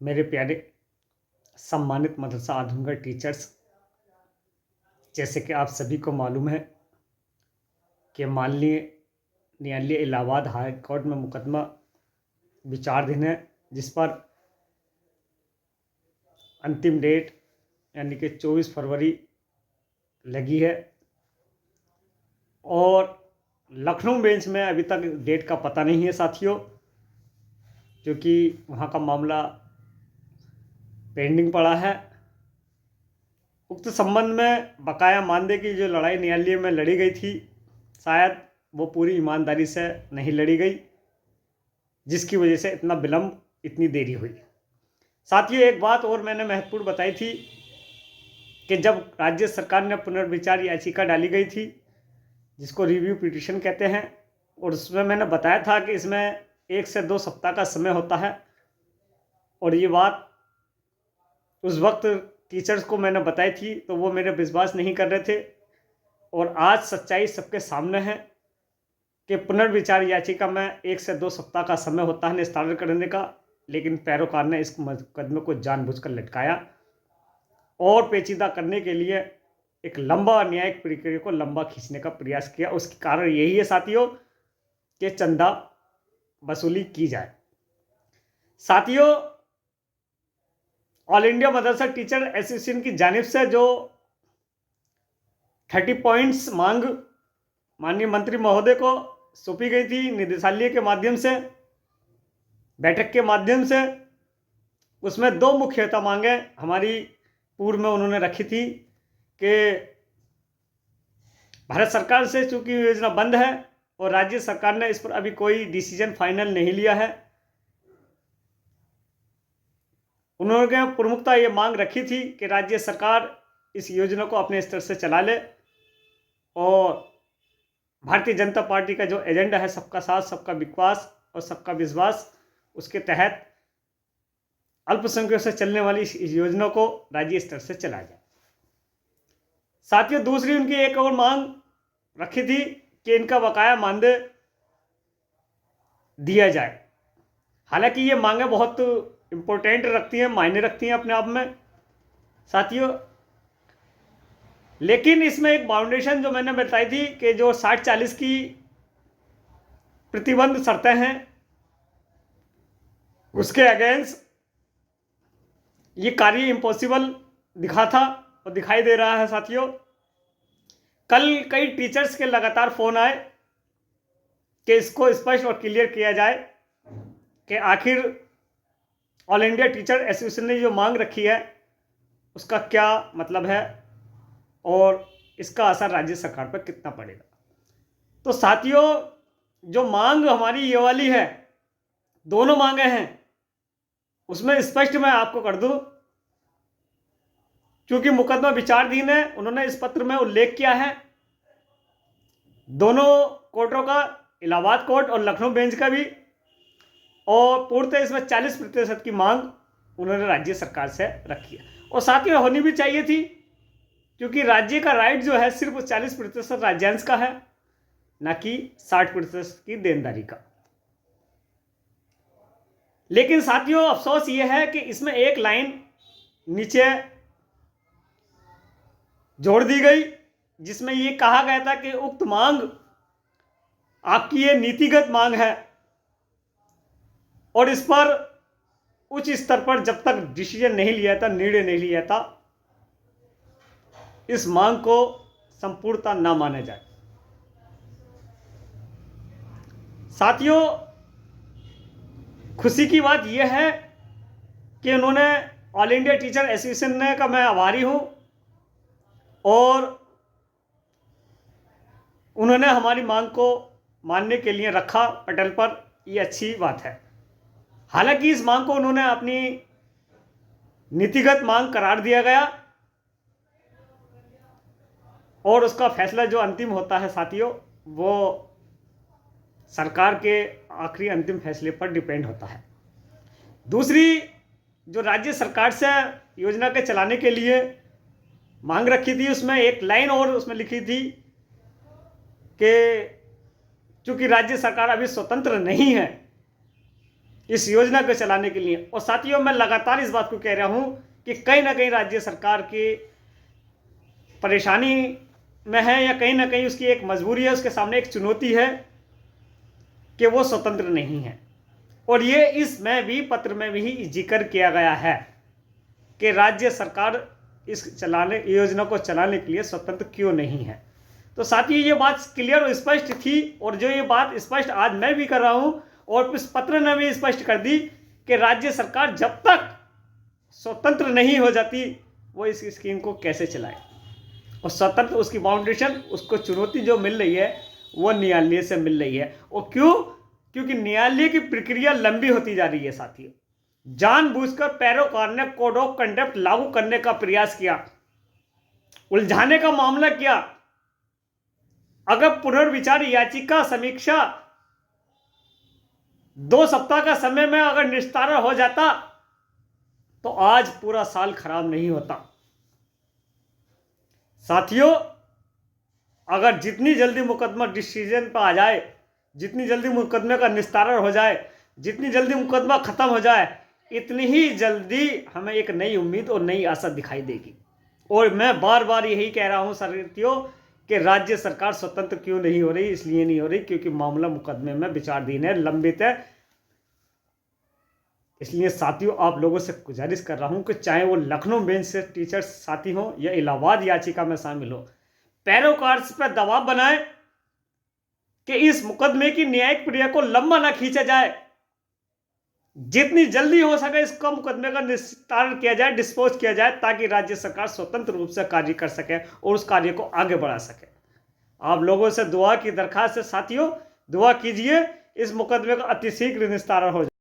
मेरे प्यारे सम्मानित मदरसा आधुनिक टीचर्स, जैसे कि आप सभी को मालूम है कि माननीय न्यायालय इलाहाबाद हाई कोर्ट में मुकदमा विचाराधीन है, जिस पर अंतिम डेट यानी कि 24 फरवरी लगी है और लखनऊ बेंच में अभी तक डेट का पता नहीं है साथियों, क्योंकि वहाँ का मामला पेंडिंग पड़ा है। उक्त संबंध में बकाया मानदेय की जो लड़ाई न्यायालय में लड़ी गई थी, शायद वो पूरी ईमानदारी से नहीं लड़ी गई, जिसकी वजह से इतना विलंब, इतनी देरी हुई। साथियों, एक बात और मैंने महत्वपूर्ण बताई थी कि जब राज्य सरकार ने पुनर्विचार याचिका डाली गई थी, जिसको रिव्यू पिटीशन कहते हैं, और उसमें मैंने बताया था कि इसमें 1 से 2 सप्ताह का समय होता है, और ये बात उस वक्त टीचर्स को मैंने बताई थी तो वो मेरे विश्वास नहीं कर रहे थे। और आज सच्चाई सबके सामने है कि पुनर्विचार याचिका में 1 से 2 सप्ताह का समय होता है निस्तारण करने का, लेकिन पैरोकार ने इस मुकदमे को जानबूझकर लटकाया और पेचीदा करने के लिए एक लंबा न्यायिक प्रक्रिया को लंबा खींचने का प्रयास किया। उसके कारण यही है साथियों कि चंदा वसूली की जाए। साथियों, ऑल इंडिया मदरसा टीचर एसोसिएशन की जानिब से जो 30 पॉइंट्स मांग माननीय मंत्री महोदय को सौंपी गई थी निदेशालय के माध्यम से, बैठक के माध्यम से, उसमें 2 मुख्यतः मांगे हमारी पूर्व में उन्होंने रखी थी कि भारत सरकार से चूंकि योजना बंद है और राज्य सरकार ने इस पर अभी कोई डिसीजन फाइनल नहीं लिया है, उन्होंने प्रमुखता ये मांग रखी थी कि राज्य सरकार इस योजना को अपने स्तर से चला ले और भारतीय जनता पार्टी का जो एजेंडा है सबका साथ, सबका विकास और सबका विश्वास, उसके तहत अल्पसंख्यकों से चलने वाली इस योजना को राज्य स्तर से चलाया जाए। साथियों, दूसरी उनकी एक और मांग रखी थी कि इनका बकाया मानदेय दिया जाए। हालांकि ये मांगे बहुत इम्पोर्टेंट रखती हैं, मायने रखती हैं अपने आप में साथियों, लेकिन इसमें एक बाउंडेशन जो मैंने बताई थी कि जो 60-40 की प्रतिबंध शर्तें हैं, उसके अगेंस्ट ये कार्य इम्पॉसिबल दिखा था और दिखाई दे रहा है। साथियों, कल कई टीचर्स के लगातार फोन आए कि इसको स्पष्ट और क्लियर किया जाए कि आखिर ऑल इंडिया टीचर एसोसिएशन ने जो मांग रखी है उसका क्या मतलब है और इसका असर राज्य सरकार पर कितना पड़ेगा। तो साथियों, जो मांग हमारी ये वाली है, दोनों मांगे हैं, उसमें स्पष्ट मैं आपको कर दूं, क्योंकि मुकदमा विचाराधीन है, उन्होंने इस पत्र में उल्लेख किया है दोनों कोर्टों का, इलाहाबाद कोर्ट और लखनऊ बेंच का भी, और पूर्णतः इसमें 40% की मांग उन्होंने राज्य सरकार से रखी है। और साथ ही होनी भी चाहिए थी, क्योंकि राज्य का राइट जो है सिर्फ 40% राज्यांश का है, न कि 60% की देनदारी का। लेकिन साथियों, अफसोस यह है कि इसमें एक लाइन नीचे जोड़ दी गई, जिसमें यह कहा गया था कि उक्त मांग आपकी ये नीतिगत मांग है और इस पर उच्च स्तर पर जब तक डिसीजन नहीं लिया था, निर्णय नहीं लिया था, इस मांग को संपूर्णता ना माना जाए। साथियों, खुशी की बात यह है कि उन्होंने ऑल इंडिया टीचर एसोसिएशन ने का मैं आभारी हूं और उन्होंने हमारी मांग को मानने के लिए रखा पटल पर, यह अच्छी बात है। हालांकि इस मांग को उन्होंने अपनी नीतिगत मांग करार दिया गया और उसका फैसला जो अंतिम होता है साथियों, वो सरकार के आखिरी अंतिम फैसले पर डिपेंड होता है। दूसरी जो राज्य सरकार से योजना के चलाने के लिए मांग रखी थी, उसमें एक लाइन और उसमें लिखी थी कि चूंकि राज्य सरकार अभी स्वतंत्र नहीं है इस योजना को चलाने के लिए। और साथियों, मैं लगातार इस बात को कह रहा हूं कि कहीं ना कहीं राज्य सरकार की परेशानी में है, या कहीं ना कहीं उसकी एक मजबूरी है, उसके सामने एक चुनौती है कि वो स्वतंत्र नहीं है। और ये इसमें भी, पत्र में भी जिक्र किया गया है कि राज्य सरकार इस योजना को चलाने के लिए स्वतंत्र क्यों नहीं है। तो साथियों, ये बात क्लियर और स्पष्ट थी, और जो ये बात स्पष्ट आज मैं भी कर रहा हूं और इस पत्र ने भी स्पष्ट कर दी कि राज्य सरकार जब तक स्वतंत्र नहीं हो जाती वो इस स्कीम को कैसे चलाए। और स्वतंत्र, उसकी फाउंडेशन, उसको चुनौती जो मिल रही है वो न्यायालय से मिल रही है। और क्यों? क्योंकि न्यायालय की प्रक्रिया लंबी होती जा रही है साथियों। जानबूझकर पैरोकार ने कोड ऑफ कंडक्ट लागू करने का प्रयास किया, उलझाने का मामला किया। अगर पुनर्विचार याचिका समीक्षा 2 सप्ताह का समय में अगर निस्तारण हो जाता तो आज पूरा साल खराब नहीं होता। साथियों, अगर जितनी जल्दी मुकदमा डिसीजन पर आ जाए, जितनी जल्दी मुकदमे का निस्तारण हो जाए, जितनी जल्दी मुकदमा खत्म हो जाए, इतनी ही जल्दी हमें एक नई उम्मीद और नई आशा दिखाई देगी। और मैं बार बार यही कह रहा हूं साथियों कि राज्य सरकार स्वतंत्र क्यों नहीं हो रही। इसलिए नहीं हो रही क्योंकि मामला मुकदमे में विचाराधीन है, लंबित है। इसलिए साथियों, आप लोगों से गुजारिश कर रहा हूं कि चाहे वो लखनऊ बेंच से टीचर्स साथी हो या इलाहाबाद याचिका में शामिल हो, पैरोकार पर दबाव बनाए कि इस मुकदमे की न्यायिक प्रक्रिया को लंबा ना खींचा जाए, जितनी जल्दी हो सके इसका मुकदमे का निस्तारण किया जाए, डिस्पोज किया जाए, ताकि राज्य सरकार स्वतंत्र रूप से कार्य कर सके और उस कार्य को आगे बढ़ा सके। आप लोगों से दुआ की दरखास्त है साथियों, दुआ कीजिए इस मुकदमे का अतिशीघ्र निस्तारण हो जाए।